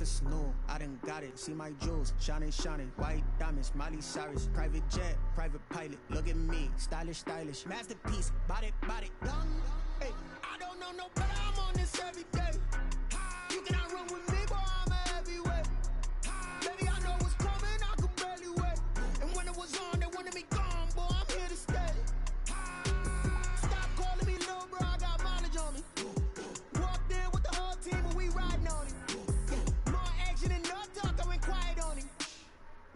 if it's new, I done got it. See my jewels, shining, shining. White diamonds, Miley Cyrus. Private jet, private pilot. Look at me, stylish, stylish. Masterpiece, body, body. Hey, I don't know no better. I'm on this every day. You cannot run with me, boy. I'm a heavyweight. Baby, I know what's coming. I could barely wait. And when it was on, they wanted me gone, boy. I'm here to stay. Stop calling me little bro. I got mileage on me. Walked in with the whole team and we riding on him. More action and no talk. I went quiet on him.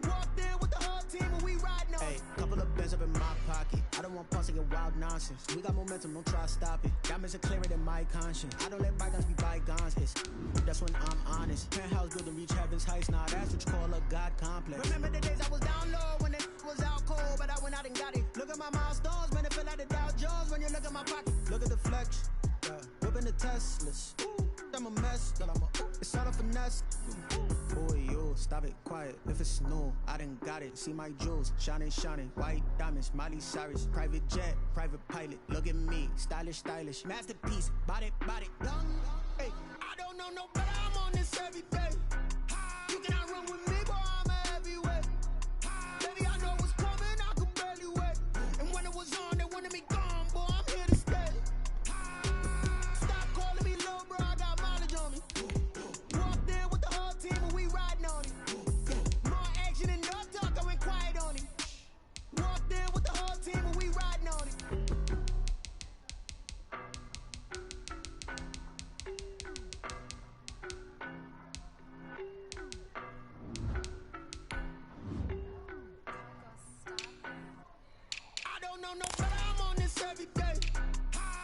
Walked in with the whole team and we riding on him. Hey, couple of bins up in my pocket. I don't want pussy and wild nonsense. We got momentum, don't try to stop it. Diamonds are clearer than my conscience. I don't let bygones be bygones. That's when I'm honest. Penthouse building reach heaven's heights. Now that's what you call a God complex. Remember the days I was down low when it was out cold, but I went out and got it. Look at my milestones, man, it feel like the Dow Jones when you look at my pocket. Look at the flex, yeah. Whipping the Teslas. I'm a mess, girl, it's all a finesse. Boy, you stop it quiet. If it's new, I done got it. See my jewels, shining, shining. White diamonds, Miley Cyrus. Private jet, private pilot. Look at me, stylish, stylish. Masterpiece, body, body. Hey, I don't know no better. I'm on this every day. You cannot run with me, boy. I'm a heavyweight. Baby, I know what's coming. I could barely wait. And when it was on, they wanted me gone, boy. I'm here to stay. Stop calling me little bro. I got mileage on me. Walked in with the whole team and we riding on him. More action and no talk. I went quiet on him. Walked in with the whole team and we riding on him. I don't know no better. I'm on this every day.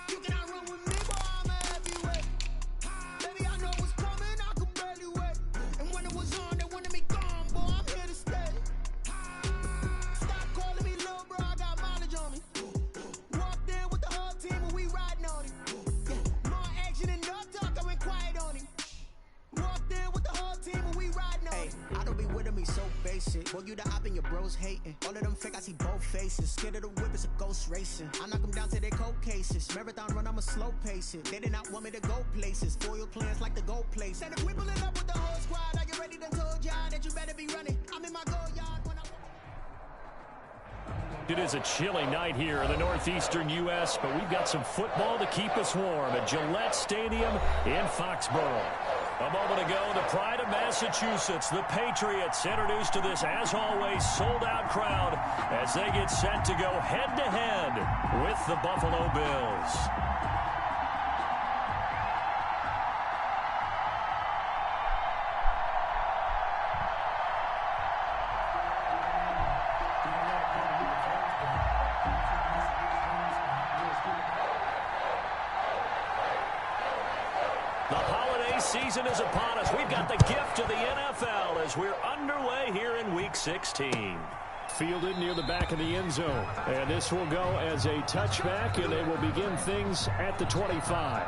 You cannot run with me, boy. I'm a heavyweight. Baby, I know what's coming. I could barely wait. And when it was on, they wanted me gone, boy. I'm here to stay. Stop calling me little bro. I got mileage on me. Walked in with the whole team and we riding on him. More action and no talk. I went quiet on him. Walked in with the whole team and we riding on him. I don't be with him, he's so basic. Boy, you the op and your bros hating. All of them fake, I see both faces. Scared of the whip, it's a ghost racing. I knock them down to their cold cases. Marathon run, I'ma slow pace it. They did not want me to go places. Foil plans like the gold place. And if we pulling up with the whole squad, are you ready? Done told y'all that you better be running. I'm in my goal yard when I... It is a chilly night here in the northeastern U.S., but we've got some football to keep us warm at Gillette Stadium in Foxborough. A moment ago, the pride of Massachusetts, the Patriots, introduced to this, as always, sold-out crowd as they get set to go head-to-head with the Buffalo Bills. Season is upon us. We've got the gift of the NFL as we're underway here in Week 16. Fielded near the back of the end zone. And this will go as a touchback, and they will begin things at the 25.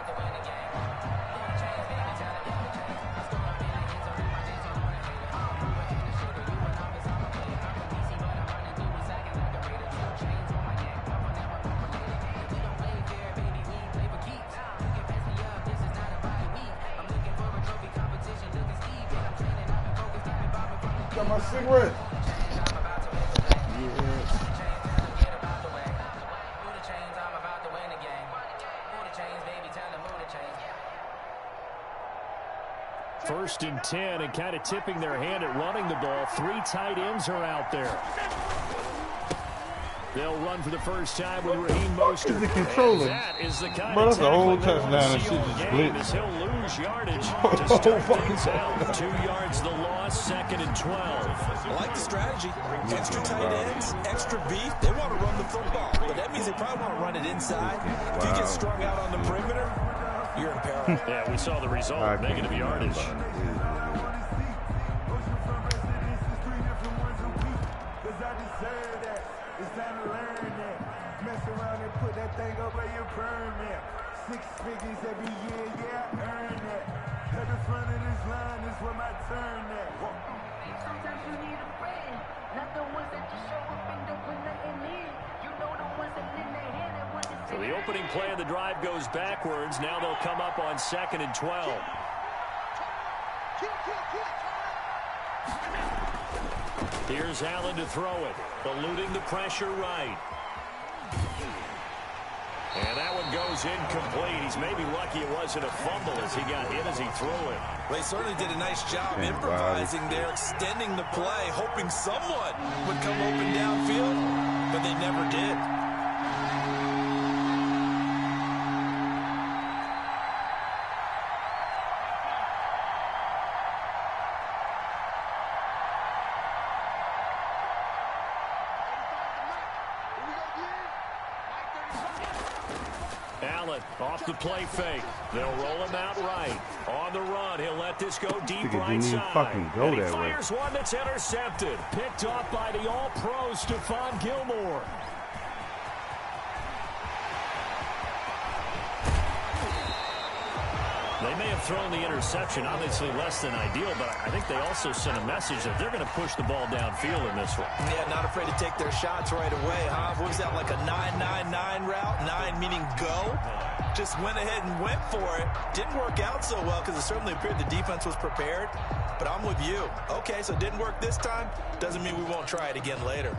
Got my cigarette. First and 10, and kind of tipping their hand at running the ball. 3 tight ends are out there. They'll run for the first time with Raheem Mostert. The controller. That is the kind Bro, of that's a whole tackling touchdown that and shit just split. as he'll lose yardage to start things out. 2 yards the loss, 2nd and 12. I like the strategy. Extra tight ends, extra beef. They want to run the football, but that means they probably want to run it inside. Wow. If you get strung out on the perimeter, you're in peril. Yeah, we saw the result. Negative yardage. Six figures every year, yeah, I earn that. At the front of this line is where my turn at. Sometimes you need a friend, not the ones that just show up and don't put nothing in. You know the ones that lend their hand and want to. So the opening play of the drive goes backwards. Now they'll come up on 2nd and 12. Here's Allen to throw it, eluding the pressure right. And that one goes incomplete. He's maybe lucky it wasn't a fumble as he got hit as he threw it. Well, he certainly did a nice job improvising there, extending the play, hoping someone would come open downfield, but they never did. Allen off the play fake. They'll roll him out right. On the run, he'll let this go deep right side. And he fires one that's intercepted. Picked off by the All-Pro Stephon Gilmore. They may have thrown the interception, obviously less than ideal, but I think they also sent a message that they're going to push the ball downfield in this one. Yeah, not afraid to take their shots right away, huh? What was that, like a 9-9-9 route? 9 meaning go? Just went ahead and went for it. Didn't work out so well because it certainly appeared the defense was prepared. But I'm with you. Okay, so it didn't work this time. Doesn't mean we won't try it again later.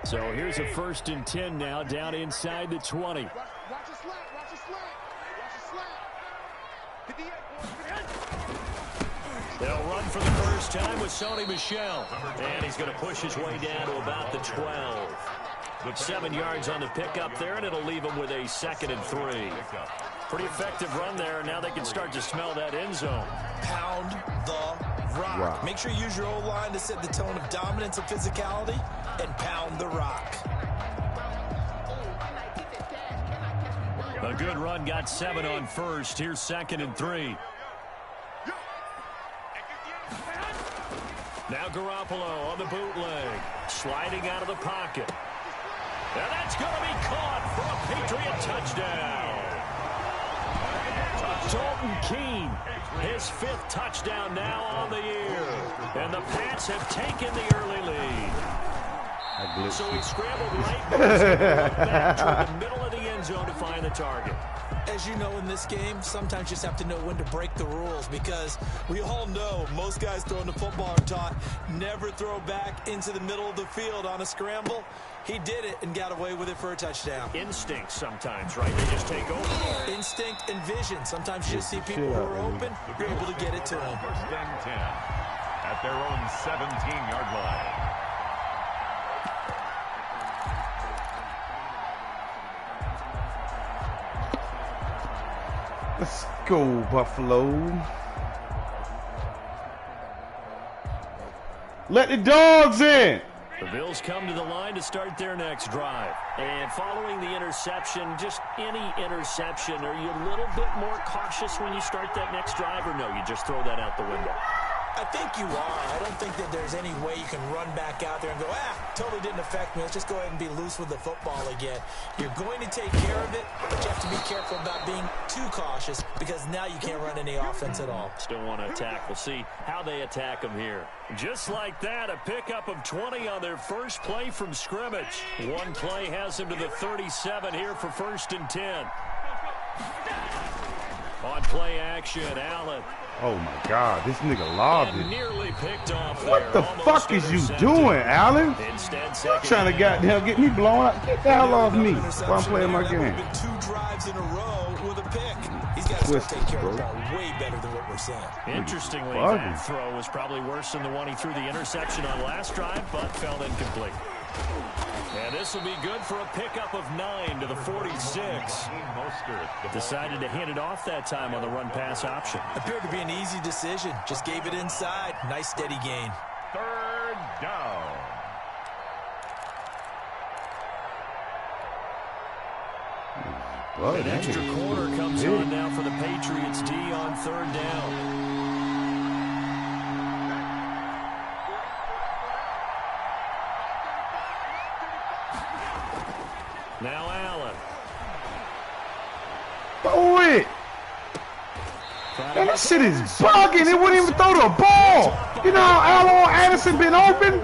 So here's a 1st and 10 now, down inside the 20. They'll run for the first time with Sony Michel. And he's going to push his way down to about the 12. With 7 yards on the pickup there, and it'll leave him with a 2nd and 3. Pretty effective run there, and now they can start to smell that end zone. Pound the rock. Wow. Make sure you use your O-line to set the tone of dominance and physicality, and pound the rock. A good run, got 7 on first. Here's 2nd and 3. Now Garoppolo on the bootleg, sliding out of the pocket. And that's going to be caught for a Patriot touchdown. Dalton Keene, his 5th touchdown now on the year. And the Pats have taken the early lead. So he scrambled right back toward the middle of the end zone to find the target. As you know, in this game, sometimes you just have to know when to break the rules, because we all know most guys throwing the football are taught never throw back into the middle of the field on a scramble. He did it and got away with it for a touchdown. Instinct sometimes, right? They just take over. Instinct and vision. Sometimes you just see people who are open, you're able to get it to them. 1st and 10 at their own 17-yard line. Let's go, Buffalo. Let the dogs in. The Bills come to the line to start their next drive. And following the interception, just any interception, are you a little bit more cautious when you start that next drive, or no, you just throw that out the window? I think you are. I don't think that there's any way you can run back out there and go, totally didn't affect me. Let's just go ahead and be loose with the football again. You're going to take care of it, but you have to be careful about being too cautious, because now you can't run any offense at all. Still want to attack. We'll see how they attack them here. Just like that, a pickup of 20 on their first play from scrimmage. One play has them to the 37 here for 1st and 10. On play action, Allen. Oh, my God. This nigga lobbed it. Nearly picked off what there. the fuck is you doing, Allen? Instead, trying to goddamn get me blown up. Get the hell off me while I'm playing my game. 2 drives in a row with a pick. He's got to take care of the ball way better than what we're seeing. Interestingly, that throw was probably worse than the one he threw the interception on last drive, but fell incomplete. And this will be good for a pickup of 9 to the 46. Decided to hand it off that time on the run-pass option. Appeared to be an easy decision. Just gave it inside. Nice steady gain. 3rd down. An extra quarter comes on now for the Patriots D on 3rd down. Now Allen. Throw it. Man, that shit is bugging. It wouldn't even throw the ball. You know how Allen Anderson been open?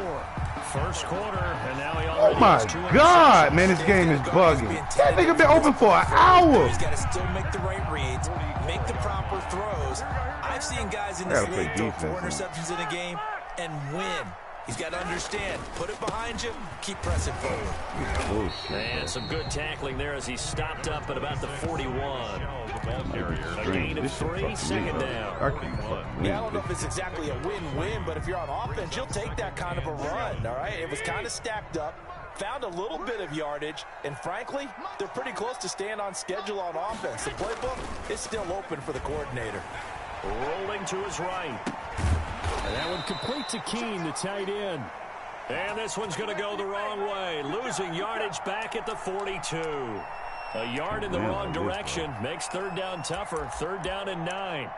First quarter, and now he already my God, man, this game is bugging. That nigga been open for an hour. He's got to still make the right reads, make the proper throws. I've seen guys in this league throw 4 interceptions in a game and win. He's got to understand, put it behind you, keep pressing forward. And some good tackling there as he stopped up at about the 41. A gain of 3, second down. Yeah, I don't know if it's exactly a win-win, but if you're on offense, you'll take that kind of a run, all right? It was kind of stacked up, found a little bit of yardage, and frankly, they're pretty close to staying on schedule on offense. The playbook is still open for the coordinator. Rolling to his right. And that one complete to Keene, the tight end. And this one's going to go the wrong way. Losing yardage back at the 42. A yard in the wrong direction makes third down tougher. 3rd down and 9.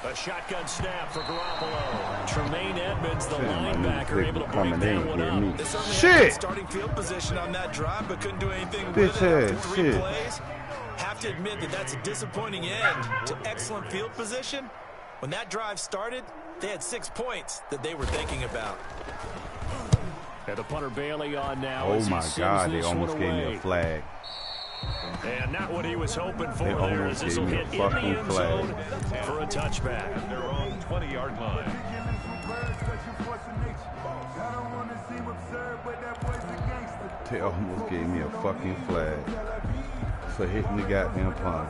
A shotgun snap for Garoppolo. Tremaine Edmonds, the linebacker, able to break that one up. They certainly had a starting field position on that drive, but couldn't do anything with it after 3 plays. Have to admit that that's a disappointing end to excellent field position. When that drive started, they had 6 points that they were thinking about. And the punter Bailey on now. Oh my God, they almost gave me a flag. And not what he was hoping for there, as this will hit in the end zone for a touchback. At their own 20-yard line. They almost gave me a fucking flag for hitting the goddamn punt.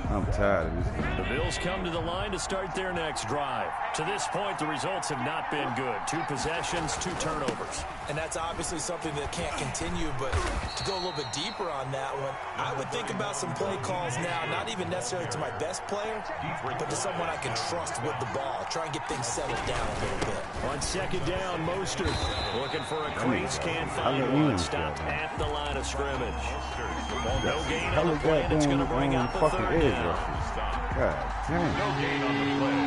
I'm tired of this game. The Bills come to the line to start their next drive. To this point, the results have not been good. 2 possessions, 2 turnovers. And that's obviously something that can't continue, but to go a little bit deeper on that one, I would think about some play calls now, not even necessarily to my best player, but to someone I can trust with the ball. Try and get things settled down a little bit. On 2nd down, Mostert looking for a crease, can't find one. Stopped at the line of scrimmage. No gain on the play, and it's going to bring up a 3rd down. God damn. No gain on the play.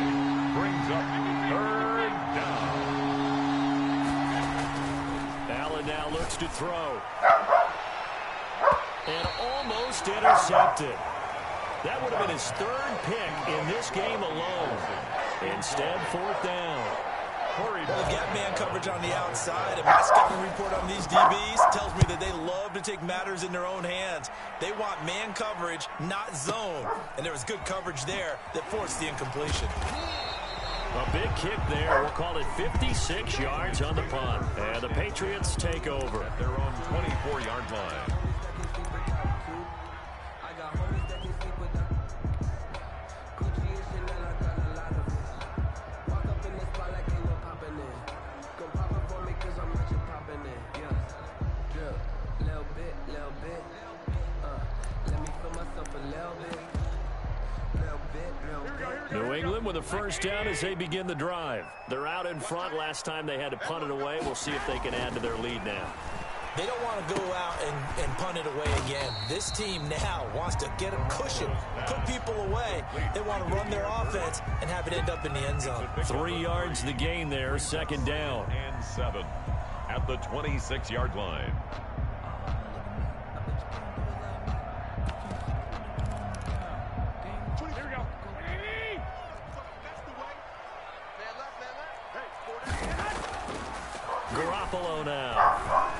Brings up 3rd down. Allen now looks to throw. And almost intercepted. That would have been his 3rd pick in this game alone. Instead, 4th down. Well, they've got man coverage on the outside, and my scouting report on these DBs tells me that they love to take matters in their own hands. They want man coverage, not zone. And there was good coverage there that forced the incompletion. A big kick there. We'll call it 56 yards on the punt. And the Patriots take over. At their own 24-yard line. New England with a 1st down as they begin the drive. They're out in front. Last time they had to punt it away. We'll see if they can add to their lead now. They don't want to go out and punt it away again. This team now wants to get a cushion, put people away. They want to run their offense and have it end up in the end zone. 3 yards the gain there, 2nd down. And 7 at the 26-yard line. Garoppolo now.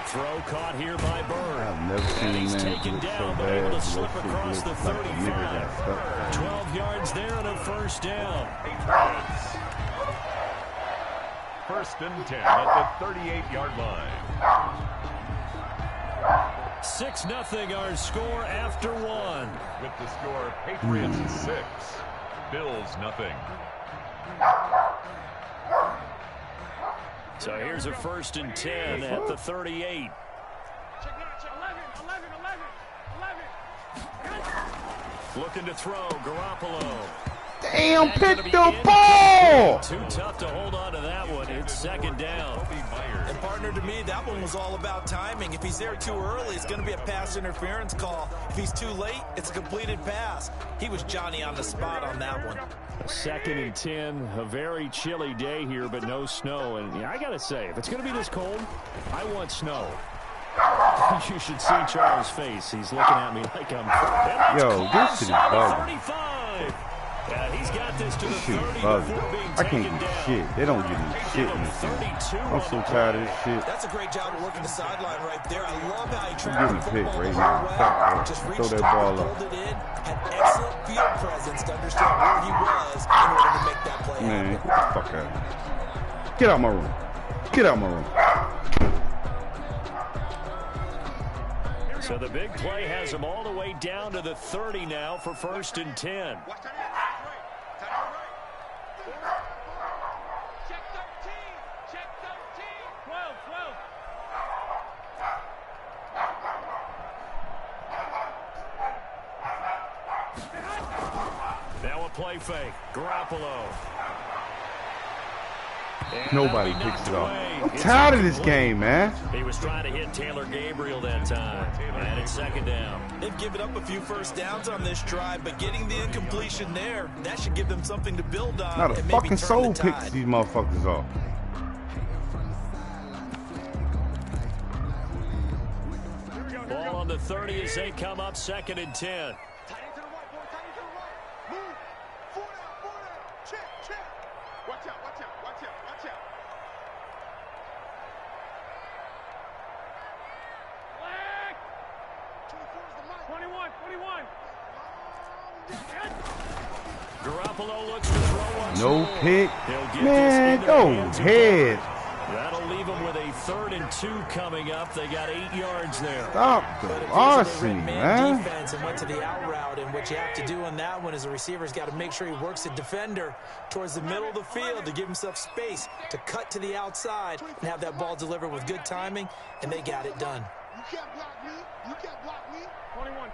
Throw caught here by Bird. I've never seen He's a man taken look so down, but bad. able to slip across the Like a nigga got 35. stuck. 12 yards there and a 1st down. 1st and 10 at the 38-yard line. 6-0 our score after 1. With the score, Patriots 6, Bills nothing. So here's a 1st and 10 at the 38. Looking to throw, Garoppolo. Damn, pick the ball! Too tough to hold on to that one. It's 2nd down. Myers And partner, to me, that one was all about timing. If he's there too early, it's going to be a pass interference call. If he's too late, it's a completed pass. He was Johnny on the spot on that one. 2nd and 10, a very chilly day here, but no snow. And yeah, I got to say, if it's going to be this cold, I want snow. You should see Charles' face. He's looking at me like I'm... Yo, this shit is bugging. 35. He's got this to the 30 before being I can't taken do down. shit. They don't give me shit in this game. I'm so tired of this shit. That's a great job of working the sideline right there. I love how he I'm tracked the getting football picked right the now. whole way. Fuck that. Just Throw reached that out, ball up. pulled it in, had excellent field presence to understand where he was in order to make that play Man, happen. get the fuck out of here. Get out my room. Get out my room. So the big play has him all the way down to the 30 now for 1st and 10. Now a play fake. Garoppolo. And Nobody that'll be picks knocked it off. away. I'm It's tired of this incomplete. game, man. He was trying to hit Taylor Gabriel that time. And it's 2nd down. They've given up a few first downs on this drive, but getting the incompletion there, that should give them something to build on. Not a and fucking maybe turn soul the picks tide. these motherfuckers off. Ball on the 30 as they come up 2nd and 10. Garoppolo looks to throw one. No pick. He'll get Man, this go into the hands of ahead. That'll leave them with a 3rd and 2 coming up. They got 8 yards there. Stop the But if larceny, man man. defense and went to the out route, and what you have to do on that one is the receiver's got to make sure he works the defender towards the middle of the field to give himself space to cut to the outside and have that ball delivered with good timing, and they got it done. You can't block me. You can't block me. 21.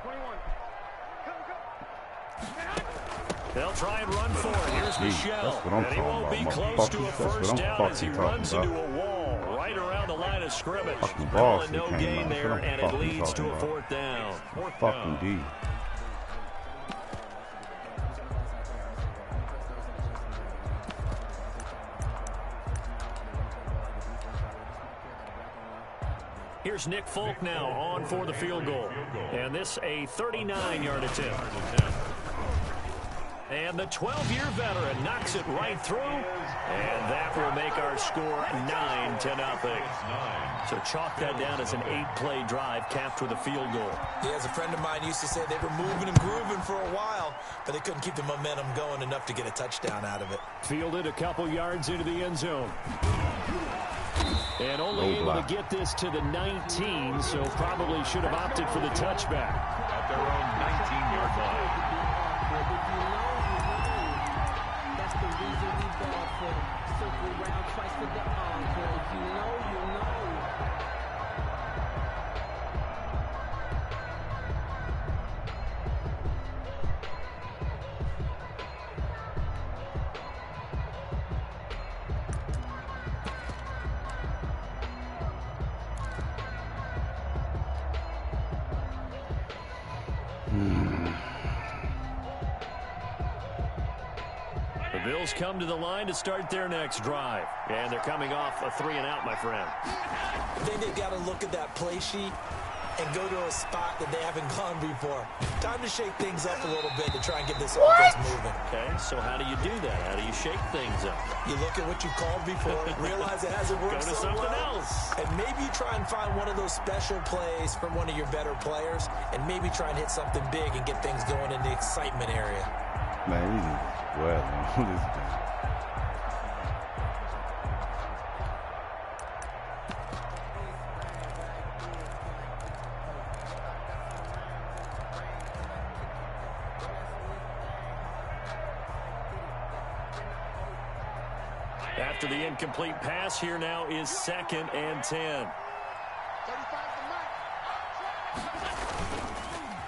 They'll try and run for it. Here's Gee, Michelle. that's what I'm And he talking won't be about, close to a motherfuckers. That's what first I'm down as he fucking runs talking into a wall right around the line of scrimmage. Fucking Ball balls and they no came gain out. there, That's what I'm and it fucking leads to talking a about. 4th down. Fucking D. Here's Nick Folk now on for the field goal. And this a 39-yard attempt. And the 12-year veteran knocks it right through. And that will make our score 9-0. So chalk that down as an 8-play drive capped with a field goal. Yeah, as a friend of mine used to say, they were moving and grooving for a while, but they couldn't keep the momentum going enough to get a touchdown out of it. Fielded a couple yards into the end zone. And only able to get this to the 19, so probably should have opted for the touchback. At their own 19-yard line. That's the reason we ball for them. Circle round twice for the encore. You know. The Bills come to the line to start their next drive. And they're coming off a 3-and-out, my friend. I think they've got to look at that play sheet and go to a spot that they haven't gone before. Time to shake things up a little bit to try and get this offense moving. Okay, so how do you do that? How do you shake things up? You look at what you called before, realize it hasn't worked Go to so something well, else. and maybe try and find one of those special plays from one of your better players, and maybe try and hit something big and get things going in the excitement area. Man, these niggas well, man. After the incomplete pass, here now is 2nd and 10.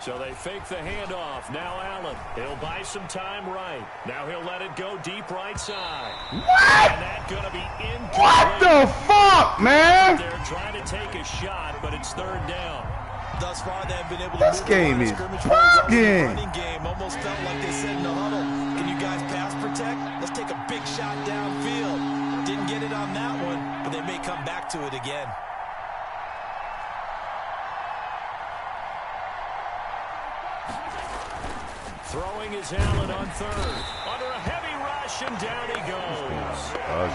So they fake the handoff. Now Allen. He'll buy some time right. Now he'll let it go deep right side. What? And that's going to be incomplete. What the fuck, man? They're trying to take a shot, but it's third down. Thus far, they've been able to This move game the is scrimmage very well in the bugging. running game. Almost felt like they said in the huddle, can you guys pass protect? Let's take a big shot downfield. Didn't get it on that one, but they may come back to it again. Throwing is Allen on third. Under a heavy rush, and down he goes. I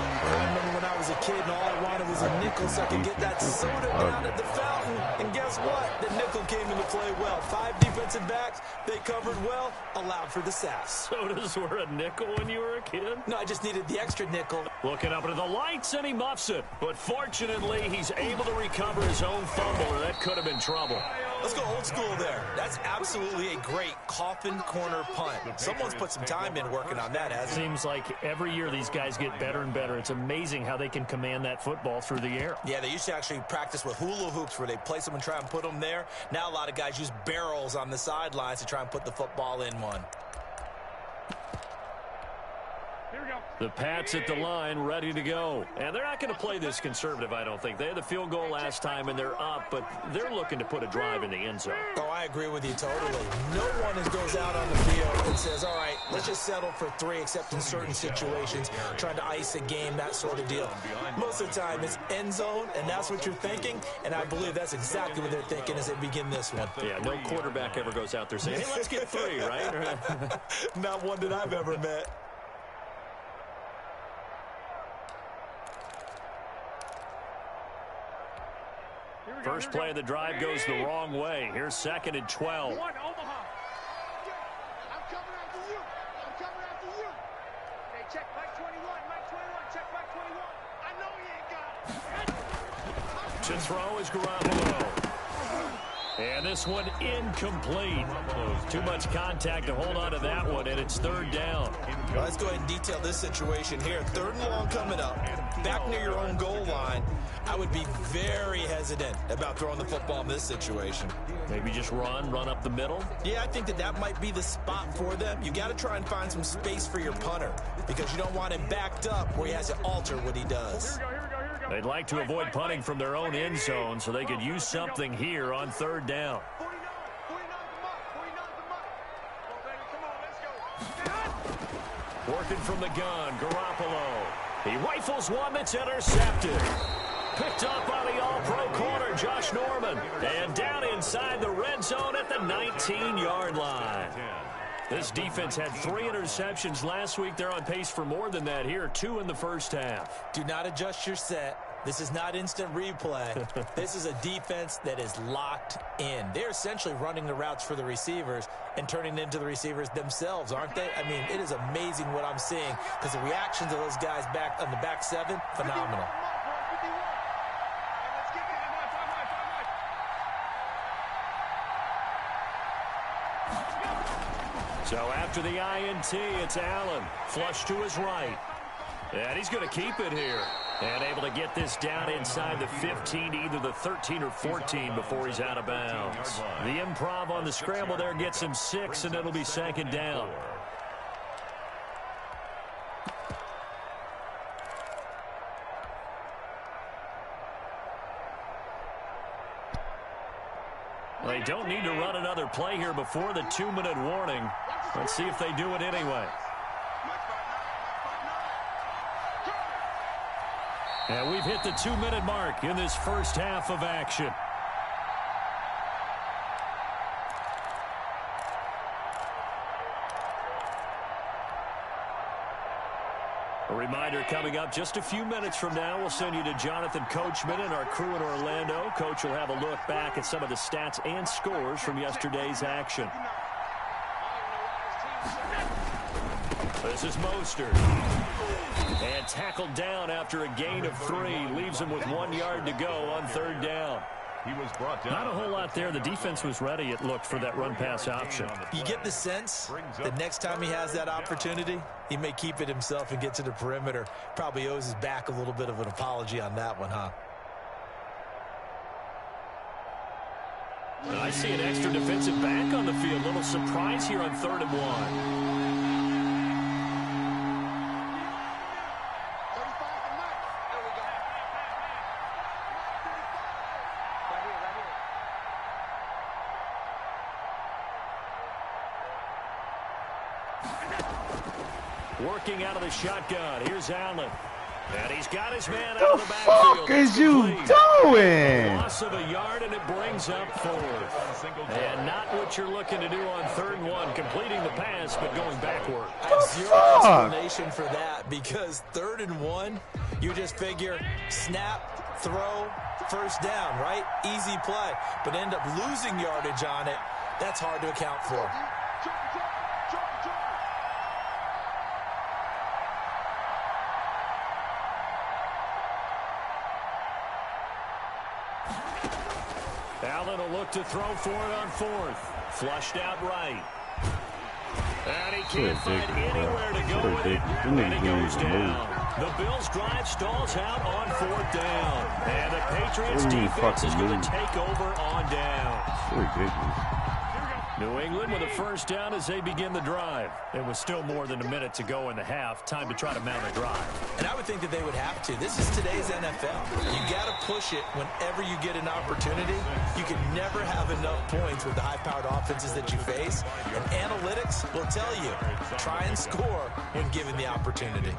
remember when I was a kid and all I wanted was a nickel so I could get that soda down at the fountain. And guess what? The nickel came into play well. 5 defensive backs, they covered well, allowed for the sacks. Sodas were a nickel when you were a kid? No, I just needed the extra nickel. Looking up into the lights, and he muffs it. But fortunately, he's able to recover his own fumble, or that could have been trouble. Let's go old school there. That's absolutely a great coffin corner punt. Someone's put some time in working on that, hasn't it? Seems like every year these guys get better and better. It's amazing how they can command that football through the air. Yeah, they used to actually practice with hula hoops where they place them and try and put them there. Now a lot of guys use barrels on the sidelines to try and put the football in one. The Pats at the line, ready to go. And they're not going to play this conservative, I don't think. They had the field goal last time, and they're up, but they're looking to put a drive in the end zone. Oh, I agree with you totally. No one goes out on the field and says, all right, let's just settle for 3, except in certain situations, trying to ice a game, that sort of deal. Most of the time, it's end zone, and that's what you're thinking, and I believe that's exactly what they're thinking as they begin this one. Yeah, no quarterback ever goes out there saying, hey, let's get 3, right? Not one that I've ever met. First play of the drive goes the wrong way. Here's 2nd and 12. I'm coming after you. I'm coming after you. Hey, check Mike 21. Mike 21. Check Mike 21. I know he ain't got it. To throw is Garoppolo. And this one incomplete. Too much contact to hold on to that one, and it's 3rd down. Well, let's go ahead and detail this situation here. 3rd and long coming up. Back near your own goal line. I would be very hesitant about throwing the football in this situation. Maybe just run up the middle? Yeah, I think that might be the spot for them. You got to try and find some space for your punter because you don't want him backed up where he has to alter what he does. They'd like to avoid punting from their own end zone so they could use something here on 3rd down. 49, Working from the gun, Garoppolo. He rifles one that's intercepted. Picked up by the all-pro corner, Josh Norman. And down inside the red zone at the 19-yard line. This defense had 3 interceptions last week. They're on pace for more than that here, 2 in the first half. Do not adjust your set. This is not instant replay. This is a defense that is locked in. They're essentially running the routes for the receivers and turning it into the receivers themselves, aren't they? I mean, it is amazing what I'm seeing because the reactions of those guys back on the back 7, phenomenal. So after the INT, it's Allen. Flush to his right. And he's going to keep it here. And able to get this down inside the 15, either the 13 or 14 before he's out of bounds. The improv on the scramble there gets him 6, and it'll be 2nd down. They don't need to run another play here before the 2-minute warning. Let's see if they do it anyway. And we've hit the 2-minute mark in this first half of action. A reminder coming up just a few minutes from now, we'll send you to Jonathan Coachman and our crew in Orlando. Coach will have a look back at some of the stats and scores from yesterday's action. This is Mostert. And tackled down after a gain of 3. Leaves him with 1 yard to go on 3rd down. He was brought down. Not a whole lot there. The defense was ready, it looked, for that run-pass option. You get the sense the next time he has that opportunity, he may keep it himself and get to the perimeter. Probably owes his back a little bit of an apology on that one, huh? I see an extra defensive back on the field. Little surprise here on 3rd and 1. 35 to Mike. There we go. Right here, right here. Working out of the shotgun. Here's Allen. And he's got his man out The of the backfield. fuck is you doing? Loss of a yard, and it brings up 4th. And not what you're looking to do on 3rd and 1, completing the pass, but going backward. I have zero explanation for that, because 3rd and 1, you just figure snap, throw, first down, right? Easy play. But end up losing yardage on it. That's hard to account for. Allen will look to throw for it on 4th. Flushed out right. And he can't find anywhere to go with it. And he goes down. The Bills' drive stalls out on 4th down. And the Patriots' defense is going to take over on down. It's ridiculous. New England with a first down as they begin the drive. It was still more than a minute to go in the half. Time to try to mount a drive. And I would think that they would have to. This is today's NFL. You got to push it whenever you get an opportunity. You can never have enough points with the high-powered offenses that you face. And analytics will tell you, try and score when given the opportunity.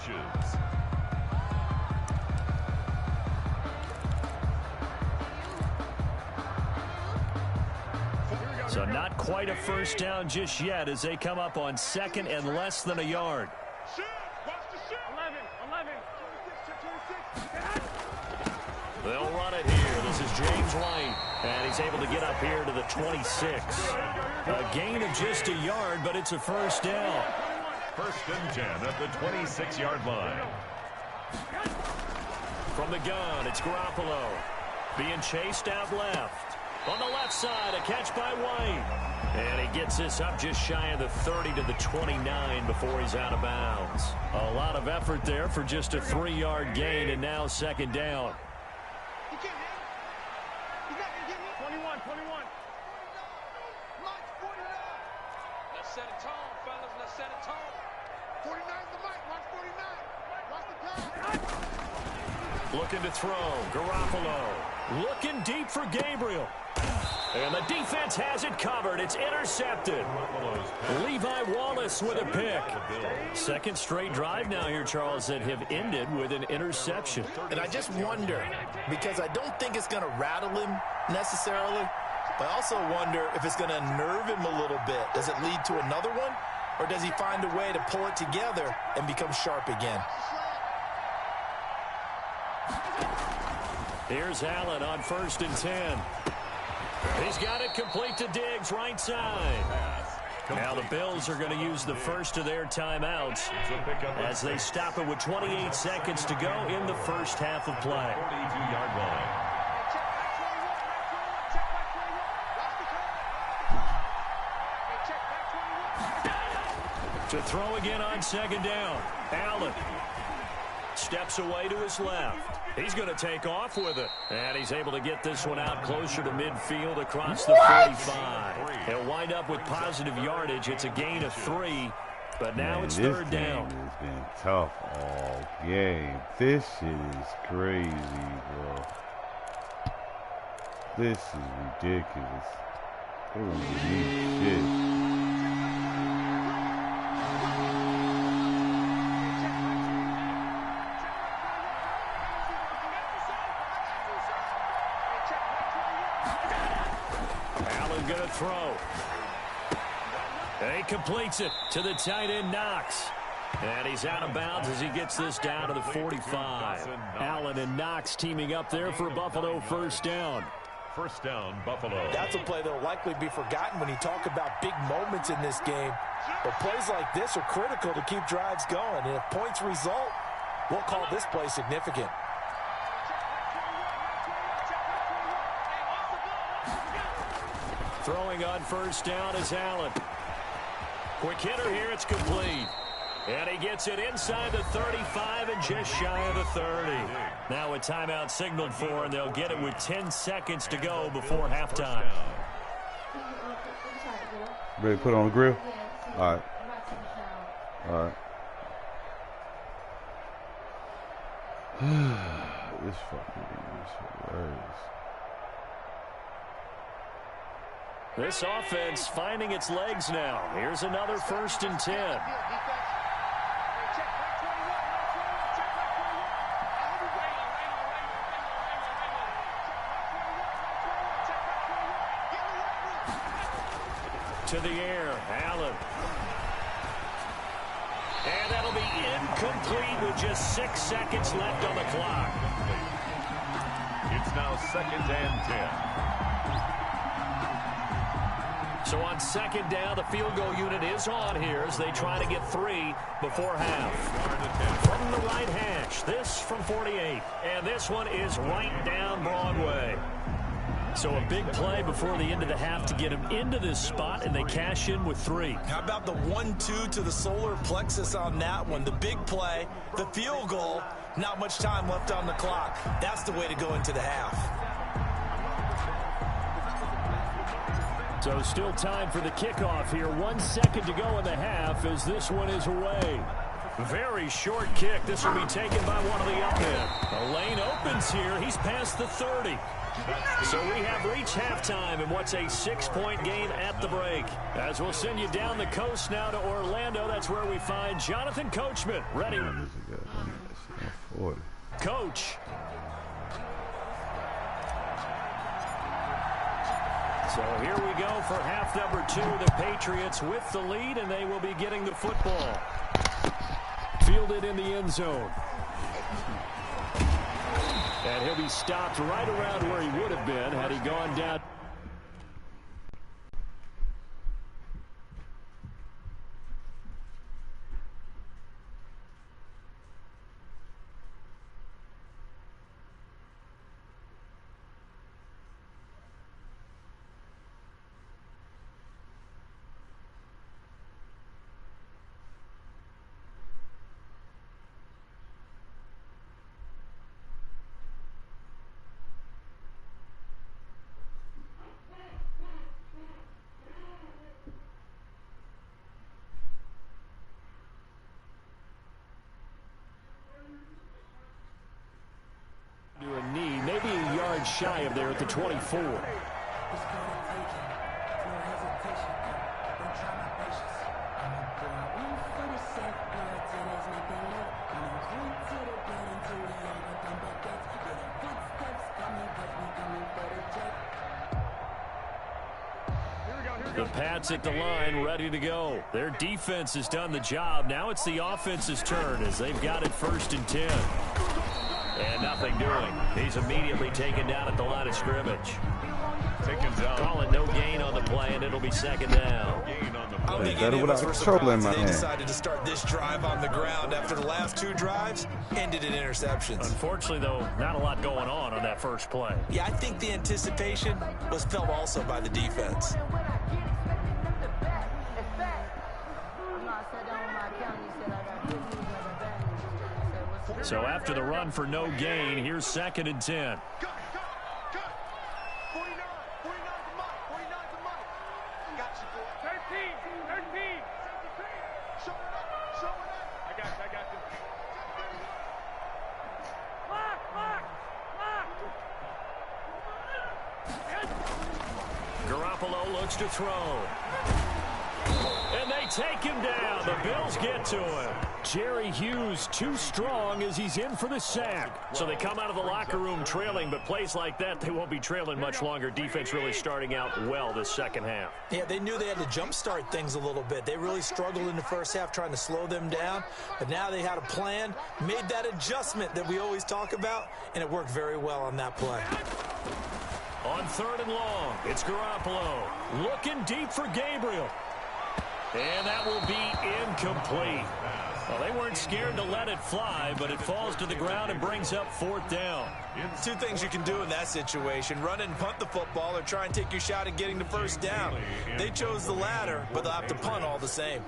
So not quite a first down just yet as they come up on 2nd and less than a yard. They'll run it here. This is James White, and he's able to get up here to the 26. A gain of just a yard, but it's a first down. 1st and 10 at the 26-yard line. From the gun, it's Garoppolo. Being chased out left. On the left side, a catch by White. And he gets this up just shy of the 30 to the 29 before he's out of bounds. A lot of effort there for just a 3-yard gain, and now 2nd down. He can't hit. He's not going to get me. 21, 21. Mike's 49. Let's set a tone, fellas. Let's set a tone. 49's the Mike. Mike's 49. Watch the pass. Looking to throw. Garoppolo. Looking deep for Gabriel. And the defense has it covered. It's intercepted. Levi Wallace with a pick. 2nd straight drive now here, Charles, that have ended with an interception. And I just wonder, because I don't think it's going to rattle him necessarily, but I also wonder if it's going to unnerve him a little bit. Does it lead to another one? Or does he find a way to pull it together and become sharp again? Here's Allen on 1st and 10. He's got it complete to Diggs, right side. Now the Bills are going to use the first of their timeouts as they stop it with 28 seconds to go in the first half of play. 42-yard line. To throw again on 2nd down. Allen steps away to his left. He's going to take off with it. And he's able to get this one out closer to midfield across the 45. He'll wind up with positive yardage. It's a gain of 3, but now it's 3rd down. This game has been tough all game. This shit is crazy, bro. This is ridiculous. Holy shit. Going to throw. And he completes it to the tight end, Knox. And he's out of bounds as he gets this down to the 45. Allen and Knox teaming up there for a Buffalo first down. 1st down, Buffalo. That's a play that will likely be forgotten when you talk about big moments in this game. But plays like this are critical to keep drives going. And if points result, we'll call this play significant. Throwing on 1st down is Allen. Quick hitter here, it's complete. And he gets it inside the 35 and just shy of the 30. Now a timeout signaled for, and they'll get it with 10 seconds to go before halftime. Ready to put it on the grill? All right. All right. This fucking game is hilarious. This offense finding its legs now. Here's another 1st and 10. To the air, Allen. And that'll be incomplete with just 6 seconds left on the clock. It's now 2nd and 10. So on 2nd down, the field goal unit is on here as they try to get 3 before half. From the right hash, this from 48. And this one is right down Broadway. So a big play before the end of the half to get him into this spot, and they cash in with 3. How about the 1-2 to the solar plexus on that one? The big play, the field goal, not much time left on the clock. That's the way to go into the half. So still time for the kickoff here. 1 second to go in the half as this one is away. Very short kick. This will be taken by one of the up men. The lane opens here. He's past the 30. So we have reached halftime in what's a 6-point game at the break. As we'll send you down the coast now to Orlando. That's where we find Jonathan Coachman ready. Coach. So here we go for half number 2. The Patriots with the lead, and they will be getting the football. Fielded in the end zone. And he'll be stopped right around where he would have been had he gone down. Maybe a yard shy of there at the 24. The Pats at the line, ready to go. Their defense has done the job. Now it's the offense's turn as they've got it 1st and 10. And nothing doing. He's immediately taken down at the line of scrimmage. Taken down. Calling no gain on the play, and it'll be 2nd down. I don't think any of us were surprised they decided to start this drive on the ground after the last 2 drives ended in interceptions. Unfortunately, though, not a lot going on that first play. Yeah, I think the anticipation was felt also by the defense. So after the run for no gain, here's 2nd and 10. Garoppolo looks to throw. And they take him down. The Bills get to him. Jerry Hughes too strong as he's in for the sack. So they come out of the locker room trailing, but plays like that, they won't be trailing much longer. Defense really starting out well this second half. Yeah, they knew they had to jumpstart things a little bit. They really struggled in the first half trying to slow them down, but now they had a plan, made that adjustment that we always talk about, and it worked very well on that play. On 3rd and long, it's Garoppolo looking deep for Gabriel. And that will be incomplete. Well, they weren't scared to let it fly, but it falls to the ground and brings up 4th down. 2 things you can do in that situation: run and punt the football, or try and take your shot at getting the 1st down. They chose the latter, but they'll have to punt all the same.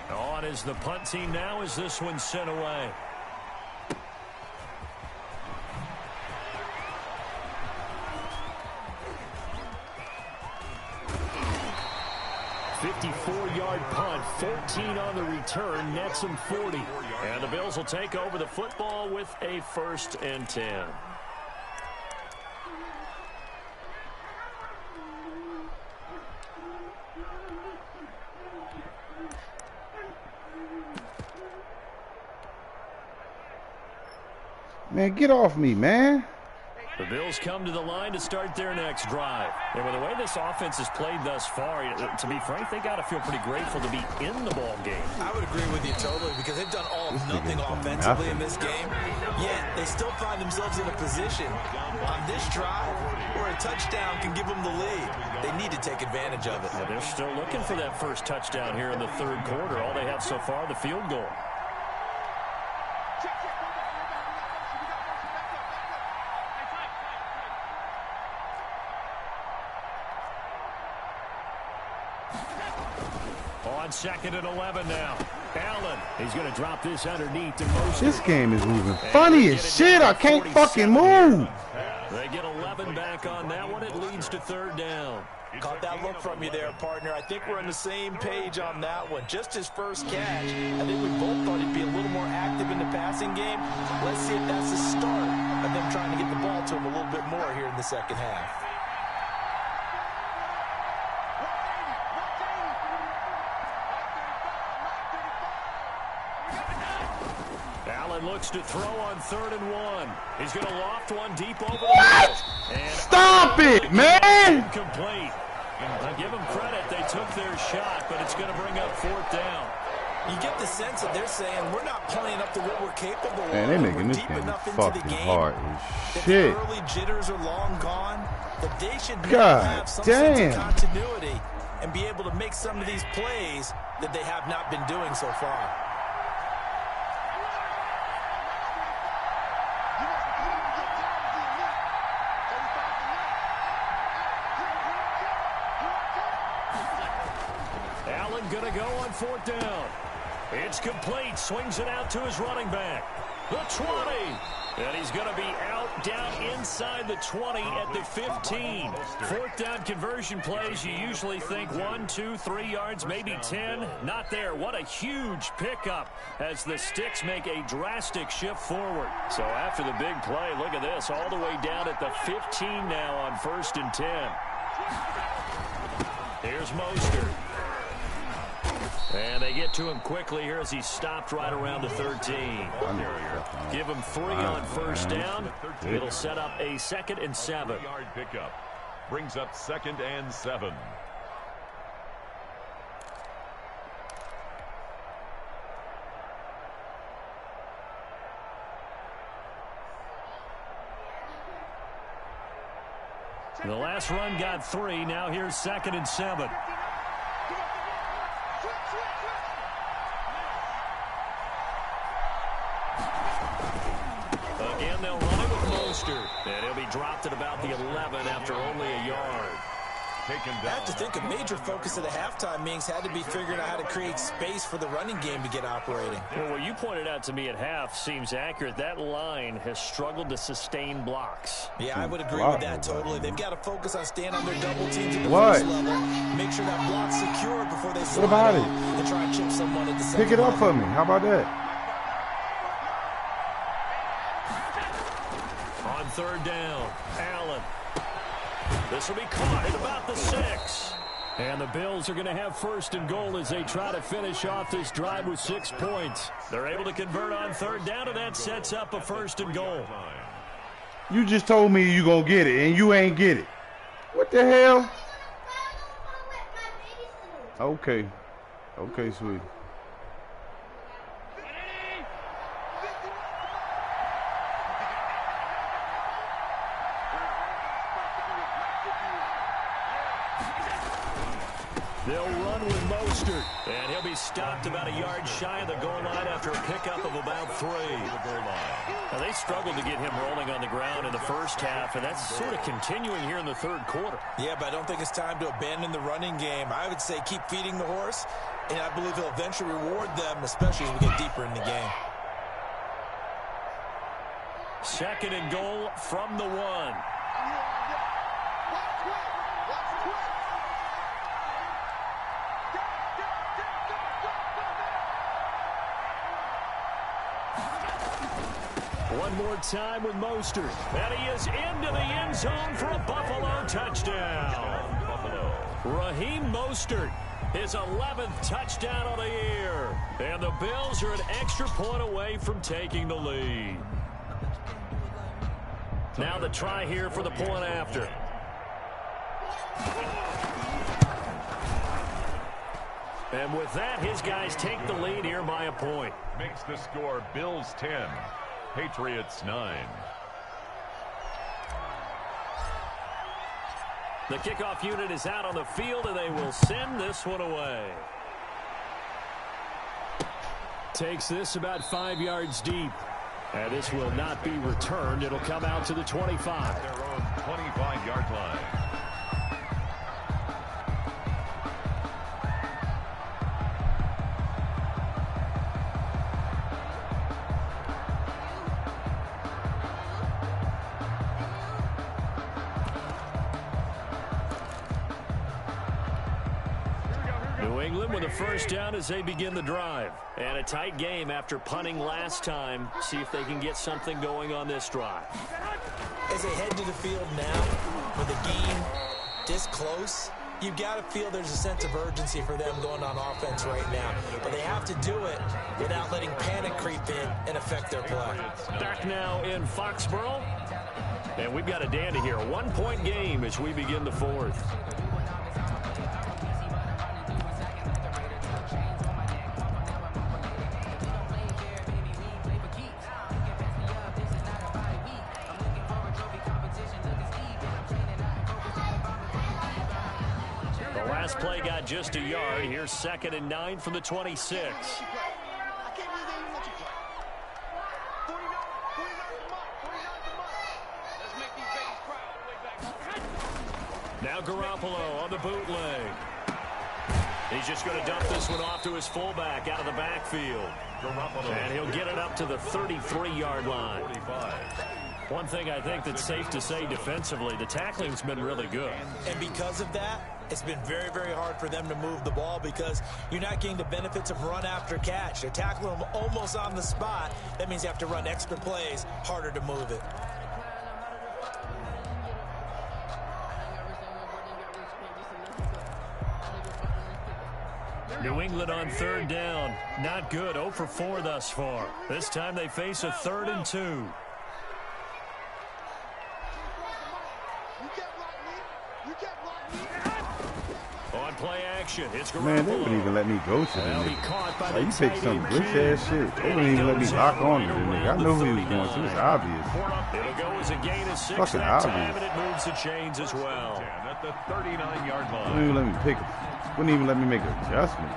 On is the punt team now as this one's sent away. 54-yard punt, 14 on the return, nets them 40. And the Bills will take over the football with a 1st and 10. Man, get off me, man. The Bills come to the line to start their next drive. And with the way this offense has played thus far, to be frank, they got to feel pretty grateful to be in the ball game. I would agree with you totally because they've done all nothing offensively in this game. Yet they still find themselves in a position on this drive where a touchdown can give them the lead. They need to take advantage of it. Yeah, they're still looking for that first touchdown here in the 3rd quarter. All they have so far, the field goal. On 2nd and 11 now. Allen, he's going to drop this underneath to Mostert. This game is moving funny as shit. I can't fucking move. They get 11 back on that one. It leads to 3rd down. Caught that look from you there, partner. I think we're on the same page on that one. Just his first catch. I think we both thought he'd be a little more active in the passing game. Let's see if that's the start of them trying to get the ball to him a little bit more here in the 2nd half. Looks to throw on 3rd and 1. He's going to loft one deep over the middle. And stop it, man! Complete. I give them credit. They took their shot, but it's going to bring up 4th down. You get the sense that they're saying we're not playing up to what we're capable of. Man, they're making this game fucking hard as shit. The early jitters are long gone. That they should have some damn sense of continuity and be able to make some of these plays that they have not been doing so far. Going to go on 4th down. It's complete. Swings it out to his running back. The 20. And he's going to be out down inside the 20 at the 15. 4th down conversion plays, you usually think 1, 2, 3 yards, maybe 10. Not there. What a huge pickup as the Sticks make a drastic shift forward. So after the big play, look at this. All the way down at the 15 now on 1st and 10. Here's Mostert. And they get to him quickly here as he's stopped right around the 13. Give him 3 on 1st down. It'll set up a 2nd and 7. Yard pickup brings up 2nd and 7. The last run got 3. Now here's 2nd and 7. Again, they'll run it with Mostert. And he'll be dropped at about the 11 after only a yard. I have to think a major focus of the halftime meetings had to be figuring out how to create space for the running game to get operating. Well, what you pointed out to me at half seems accurate. That line has struggled to sustain blocks. Yeah, I would agree with that totally. They've got to focus on staying on their double teams at the first level. Make sure that block's secure before they slide about it? And try and chip someone at the second Pick it up level. for me. How about that? On 3rd down, Allen. This will be caught at about the 6. And the Bills are going to have 1st and goal as they try to finish off this drive with 6 points. They're able to convert on 3rd down, and that sets up a 1st and goal. You just told me you gonna get it, and you ain't get it. What the hell? Okay. Okay, sweet. They'll run with Mostert, and he'll be stopped about a yard shy of the goal line after a pickup of about 3. Now, they struggled to get him rolling on the ground in the first half, and that's sort of continuing here in the 3rd quarter. Yeah, but I don't think it's time to abandon the running game. I would say keep feeding the horse, and I believe he'll eventually reward them, especially as we get deeper in the game. 2nd and goal from the 1. One more time with Mostert. And he is into the end zone for a Buffalo touchdown. Buffalo. Raheem Mostert, his 11th touchdown of the year. And the Bills are an extra point away from taking the lead. Now the try here for the point after. And with that, his guys take the lead here by a point. Makes the score Bills 10, Patriots 9. The kickoff unit is out on the field, and they will send this one away. Takes this about 5 yards deep. And this will not be returned. It'll come out to the 25. Their own 25-yard line. New England with a first down as they begin the drive. And a tight game after punting last time. See if they can get something going on this drive. As they head to the field now, with the game this close, you've got to feel there's a sense of urgency for them going on offense right now. But they have to do it without letting panic creep in and affect their play. Back now in Foxborough. And we've got a dandy here. A 1-point game as we begin the fourth. Last play got just a yard. Here's 2nd and 9 from the 26. Now Garoppolo on the bootleg. He's just going to dump this one off to his fullback out of the backfield. And he'll get it up to the 33-yard line. 45. One thing I think that's safe to say defensively, the tackling's been really good. And because of that, it's been very, very hard for them to move the ball because you're not getting the benefits of run after catch. They're tackling them almost on the spot. That means you have to run extra plays, harder to move it. New England on 3rd down. Not good. 0 for 4 thus far. This time they face a 3rd and 2. On play action, it's Garoppolo. Man, they wouldn't even let me go to the nigga. Like, you picked some glitch-ass shit. They wouldn't even let me lock on to the nigga. I know who he was going to. It's obvious. It'll go as a gain of 6 fucking that time, obvious. and it moves the chains as well. At the 39-yard line. Wouldn't even let me pick. Wouldn't even let me make an adjustment.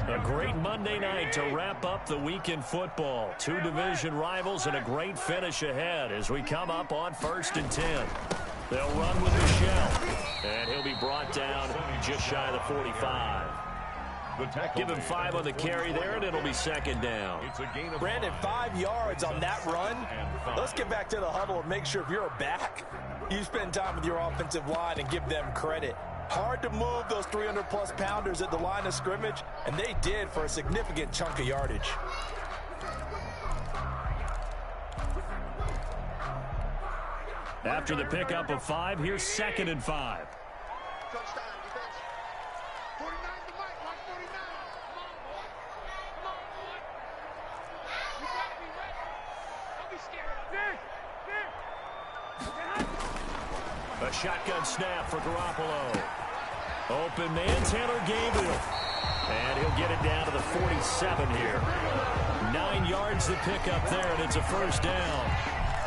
A great Monday night to wrap up the week in football. 2 division rivals and a great finish ahead as we come up on 1st and 10. They'll run with Michelle, and he'll be brought down just shy of the 45. Give him 5 on the carry there, and it'll be 2nd down. Brandon, 5 yards on that run. Let's get back to the huddle and make sure if you're a back, you spend time with your offensive line and give them credit. Hard to move those 300-plus pounders at the line of scrimmage, and they did for a significant chunk of yardage. After the pickup of 5, here's 2nd and 5. A shotgun snap for Garoppolo. Open man, Taylor Gabriel. And he'll get it down to the 47 here. 9 yards to pick up there, and it's a 1st down.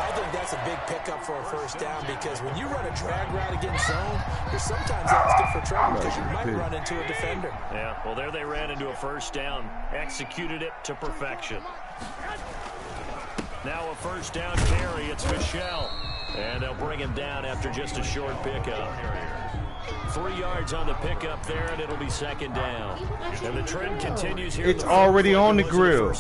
I think that's a big pickup for a 1st down because when you run a drag route against zone, you're sometimes asking for trouble because you might run into a defender. Yeah, well, there they ran into a 1st down. Executed it to perfection. Now a 1st down carry. It's Michelle. And they'll bring him down after just a short pickup. 3 yards on the pickup there, and it'll be 2nd down. And the trend continues here. It's already on the grill.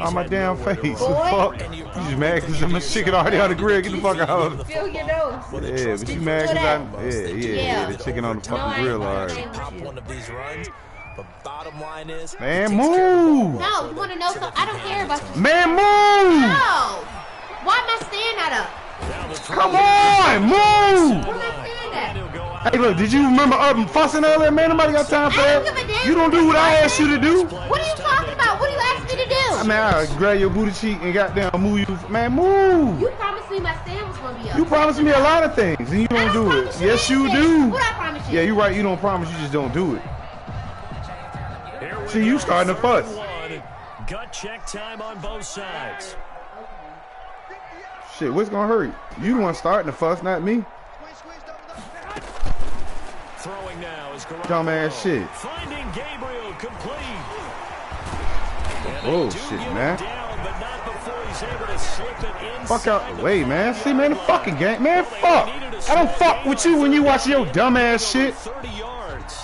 On my damn face. What the fuck? You just mad because I'm a chicken already on the grill. Get the fuck out. Feel your nose. Yeah, but you mad because I'm... Yeah, the chicken on the fucking grill already. Pop one of these runs. But bottom line is, man, move. No, you want to know something? I don't care about you. Man, move. No. Why am I staying at up? Come on, move. Where am I staying at? Hey, look, did you remember fussing earlier? Man, nobody got time for I don't that. give a damn. You don't do what I asked you to do. What are you talking about? What do you ask me to do? I mean, I grab your booty cheek and goddamn move you. Man, move. You promised me my stand was going to be up. You promised me a lot of things, and you don't do it. Yes, you do. What I promise you? Yeah, you're right. You don't promise. You just don't do it. See, you starting to fuss. Gut check time on both sides. Shit, what's gonna hurt? You the one starting to fuss, not me. Throwing now is dumbass shit. Finding Gabriel complete. Oh shit, man. Down, but not before he's able to slip it fuck out the way, man. See, man, the fucking game, man. Fuck. I don't fuck with you when you watch your dumbass shit. 30 yards.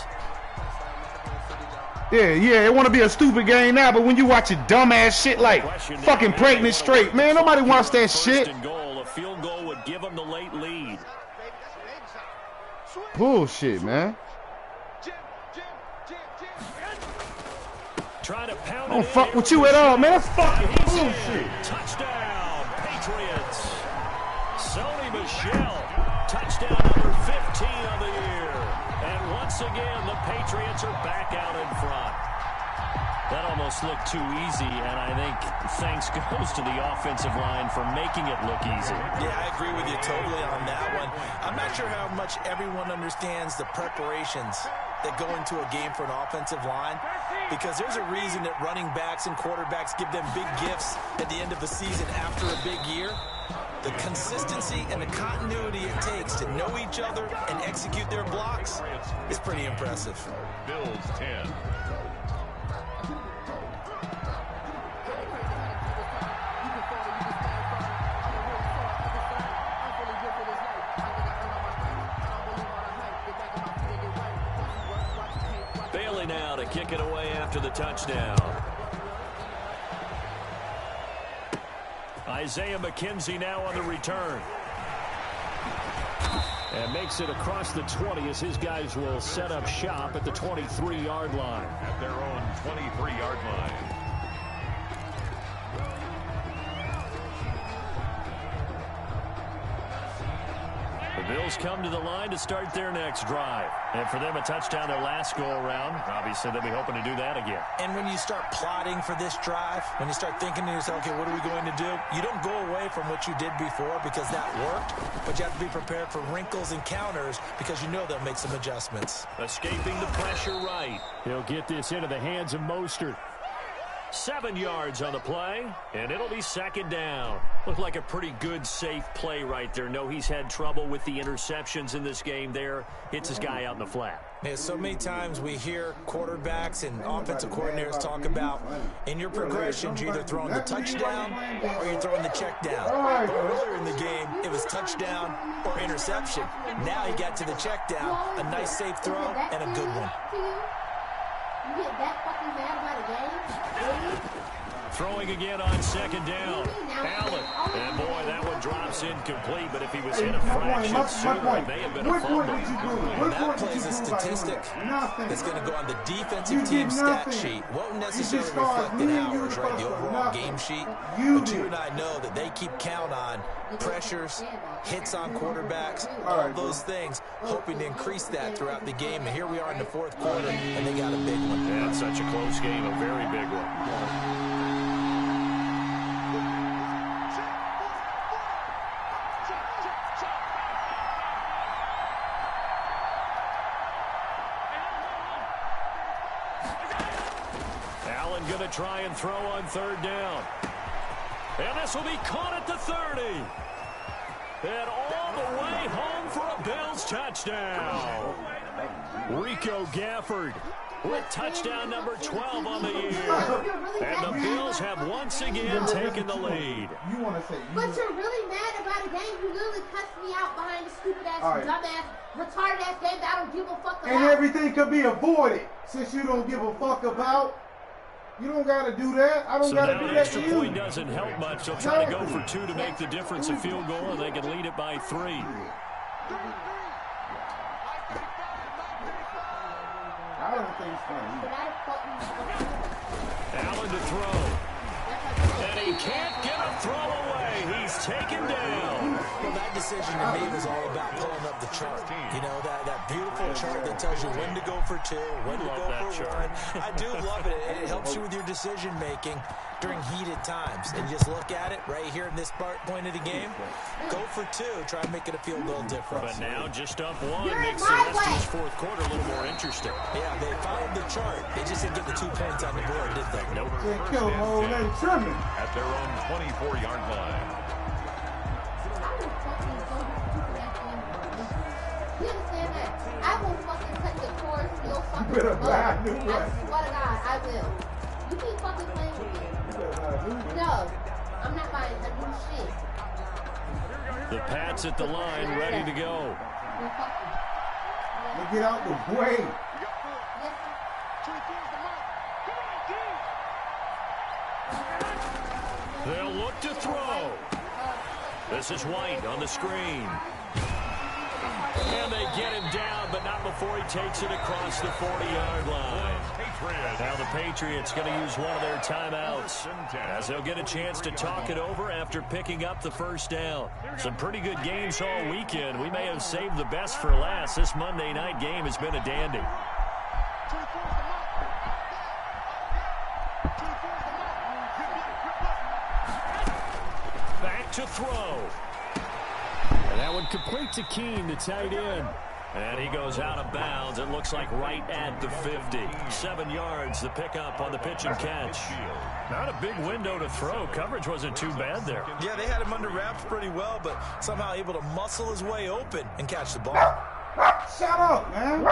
Yeah, it want to be a stupid game now, but when you watch your dumbass shit like fucking pregnant straight, man, nobody wants that shit. A field goal would give them the late lead. Bullshit, man. Trying to pound I don't fuck with you at all, man. That's fucking bullshit. Touchdown, Patriots. Sony Michel, touchdown number 15 of the year. And once again, the Patriots are back out in front. That almost looked too easy, and I think thanks goes to the offensive line for making it look easy. Yeah, I agree with you totally on that one. I'm not sure how much everyone understands the preparations that go into a game for an offensive line, because there's a reason that running backs and quarterbacks give them big gifts at the end of the season after a big year. The consistency and the continuity it takes to know each other and execute their blocks is pretty impressive. Bills 10. Bailey now to kick it away after the touchdown. Isaiah McKenzie now on the return. And makes it across the 20 as his guys will set up shop at the 23-yard line. At their own 23-yard line. The Bills come to the line to start their next drive. And for them, a touchdown their last go-around. Obviously, they'll be hoping to do that again. And when you start plotting for this drive, when you start thinking to yourself, okay, what are we going to do? You don't go away from what you did before because that worked, but you have to be prepared for wrinkles and counters because you know they'll make some adjustments. Escaping the pressure right. He'll get this into the hands of Mostert. 7 yards on the play, and it'll be second down. Looked like a pretty good, safe play right there. No, he's had trouble with the interceptions in this game there. Hits his guy out in the flat. Yeah, so many times we hear quarterbacks and offensive coordinators talk about in your progressions, you're either throwing the touchdown or you're throwing the check down. But earlier in the game, it was touchdown or interception. Now he got to the check down, a nice safe throw, and a good one. You get that fucking mad about a game? Throwing again on second down. Allen. And boy, that one drops incomplete, but if he was hit a fraction sooner, it may have been a fumble. That plays a statistic that's going to go on the defensive team stat sheet. Won't necessarily reflect in hours, right, the overall game sheet. But you and I know that they keep count on pressures, hits on quarterbacks, all those things, hoping to increase that throughout the game. And here we are in the fourth quarter, and they got a big one. Yeah, it's such a close game, a very big one. Going to try and throw on third down. And this will be caught at the 30. And all the way home for a Bills touchdown. Rico Gafford with touchdown number 12 on the year. And the Bills have once again taken the lead. But you're really mad about a game. You literally cussed me out behind the stupid-ass, dumbass, retarded-ass game that I don't give a fuck about. And everything could be avoided since you don't give a fuck about. You don't got to do that. I don't got to do that to you. Extra point doesn't help much. They'll try to go for 2 to make the difference a field goal, and they can lead it by 3. I don't think Allen to throw. And he can't get a throw away. He's taken down. Well, that decision to me was all about pulling up the chart. You know, that beautiful chart that tells you when to go for 2, when to go for 1. I do love it. It helps you with your decision-making during heated times. And you just look at it right here in this point of the game. Go for 2. Try and make it a field goal difference. But now just up 1 makes the rest of this fourth quarter a little more interesting. Yeah, they followed the chart. They just didn't get the 2 points on the board, did they? Nope. At their own 24-yard line. You understand that? I will fucking cut the chorus real fucking butt. I swear to God, I will. You keep fucking playing with me. No, I'm not buying a new shit. The Pats at the line, ready to go. Get out the way. They'll look to throw. This is White on the screen. And they get him down, but not before he takes it across the 40-yard line. Now the Patriots going to use one of their timeouts as they'll get a chance to talk it over after picking up the first down. Some pretty good games all weekend. We may have saved the best for last. This Monday night game has been a dandy. Back to throw. And that one complete to Keene, the tight end. And he goes out of bounds. It looks like right at the 50. 7 yards, the pickup on the pitch and catch. Not a big window to throw. Coverage wasn't too bad there. Yeah, they had him under wraps pretty well, but somehow able to muscle his way open and catch the ball. Shut up, man.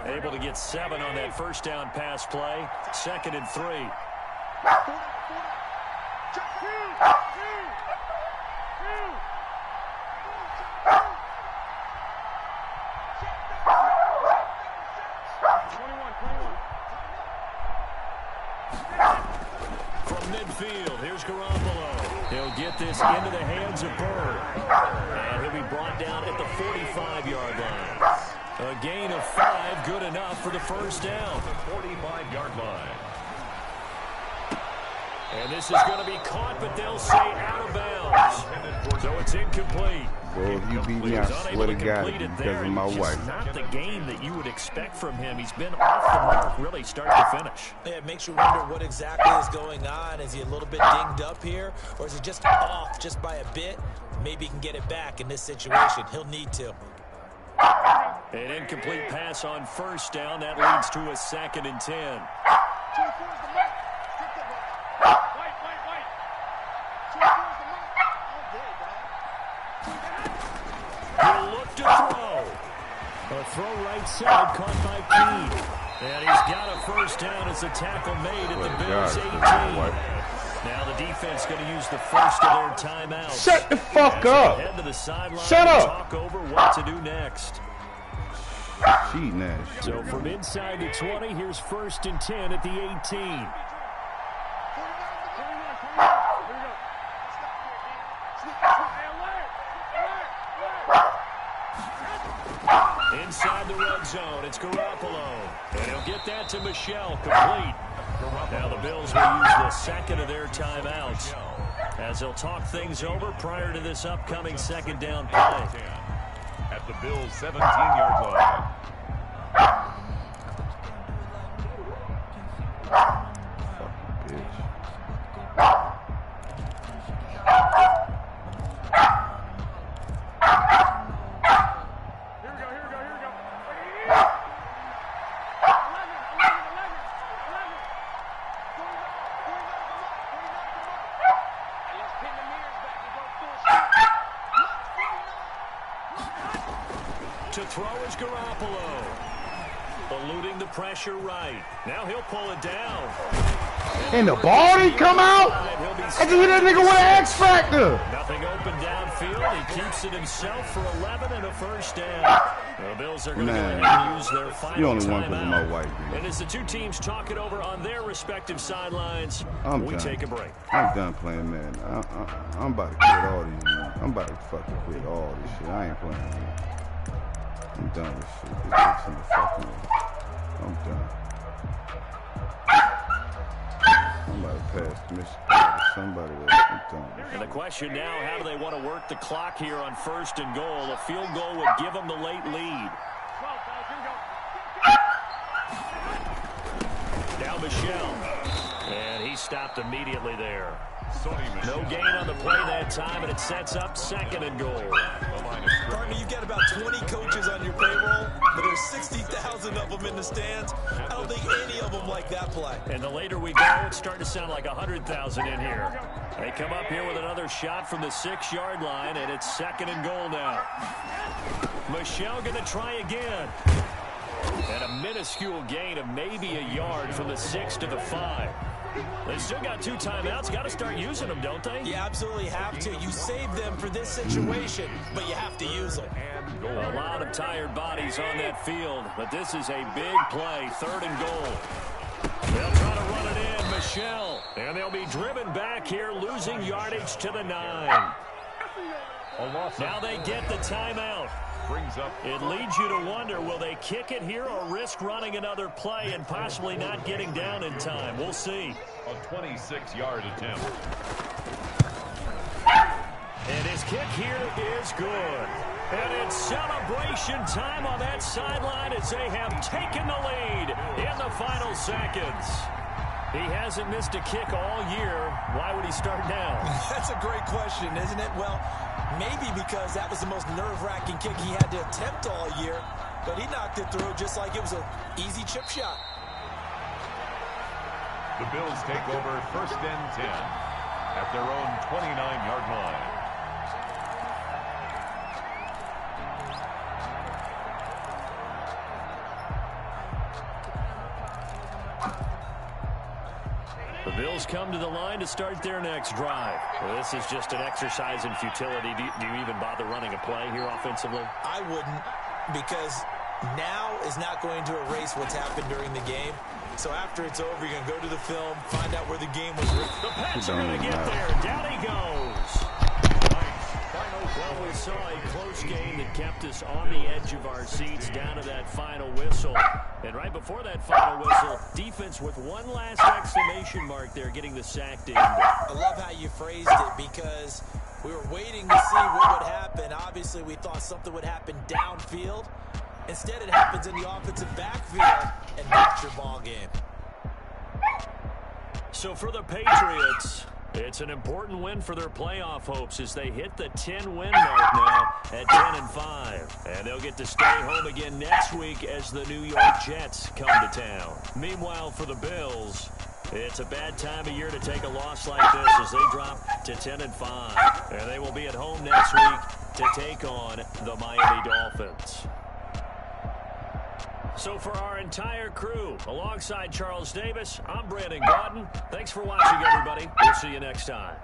Able to get 7 on that first down pass play. 2nd and 3. From midfield, here's Garoppolo. He'll get this into the hands of Bird. And he'll be brought down at the 45-yard line. A gain of 5, good enough for the first down. The 45-yard line. And this is going to be caught, but they'll say out of bounds. So it's incomplete. Well, if you beat me, I swear to God, it's because of my wife. It's not the game that you would expect from him. He's been off the mark, really, start to finish. Yeah, it makes you wonder what exactly is going on. Is he a little bit dinged up here, or is he just off just by a bit? Maybe he can get it back in this situation. He'll need to. An incomplete pass on first down. That leads to a 2nd and 10. He'll look to throw. A throw right side caught by Keene. And he's got a first down as a tackle made at the Bills' 18. Now the defense going to use the first of their timeouts. Shut the fuck up. Head to the sideline. Shut up. Talk over what to do next. Cheating ass shit. So from inside the 20, here's 1st and 10 at the 18. Inside the red zone, it's Garoppolo. And he'll get that to Michel, complete. Now the Bills will use the 2nd of their timeouts as they'll talk things over prior to this upcoming 2nd down play. At the Bills' 17-yard line. Fucking bitch. To throw is Garoppolo. Eluding the pressure right. Now he'll pull it down. And the ball didn't come out? I just hit that nigga with an X Factor. Nothing open downfield. He keeps it himself for 11 and a first down. The Bills are going to go ahead and use their final You only one because of timeout. my wife, dude. And as the two teams talk it over on their respective sidelines, I'm we done. take a break. I'm done playing, man. I'm about to quit all these, man. I'm about to fucking quit all this shit. I ain't playing, man. I'm done with shit. This shit's in the fucking way. I'm done. Somebody passed Michigan. Somebody else. I'm done. And the question now, how do they want to work the clock here on 1st and goal? A field goal would give them the late lead. Now Michel. And he stopped immediately there. No gain on the play that time, and it sets up 2nd and goal. Partner, you've got about 20 coaches on your payroll, but there's 60,000 of them in the stands. I don't think any of them like that play. And the later we go, it's starting to sound like 100,000 in here. They come up here with another shot from the 6-yard line, and it's 2nd and goal now. Michel going to try again. And a minuscule gain of maybe a yard from the 6 to the 5. They still got 2 timeouts. Got to start using them, don't they? You absolutely have to. You save them for this situation, but you have to use them. A lot of tired bodies on that field, but this is a big play. 3rd and goal. They'll try to run it in. Michel. And they'll be driven back here, losing yardage to the 9. Now they get the timeout. It leads you to wonder, will they kick it here or risk running another play and possibly not getting down in time? We'll see. A 26-yard attempt. And his kick here is good. And it's celebration time on that sideline as they have taken the lead in the final seconds. He hasn't missed a kick all year. Why would he start now? That's a great question, isn't it? Well, maybe because that was the most nerve-wracking kick he had to attempt all year, but he knocked it through just like it was an easy chip shot. The Bills take over 1st and 10 at their own 29-yard line. The Bills come to the line to start their next drive. Well, this is just an exercise in futility. Do you even bother running a play here offensively? I wouldn't, because now is not going to erase what's happened during the game. So after it's over, you're going to go to the film, find out where the game was written. The Pats are going to get there. Down he goes. Well, we saw a close game that kept us on the edge of our seats down to that final whistle. And right before that final whistle, defense with one last exclamation mark there, getting the sack to end it. I love how you phrased it, because we were waiting to see what would happen. Obviously, we thought something would happen downfield. Instead, it happens in the offensive backfield, and that's your ball game. So for the Patriots, it's an important win for their playoff hopes as they hit the 10-win mark now at 10-5. And they'll get to stay home again next week as the New York Jets come to town. Meanwhile, for the Bills, it's a bad time of year to take a loss like this as they drop to 10-5. And they will be at home next week to take on the Miami Dolphins. So for our entire crew, alongside Charles Davis, I'm Brandon Gaudin. Thanks for watching, everybody. We'll see you next time.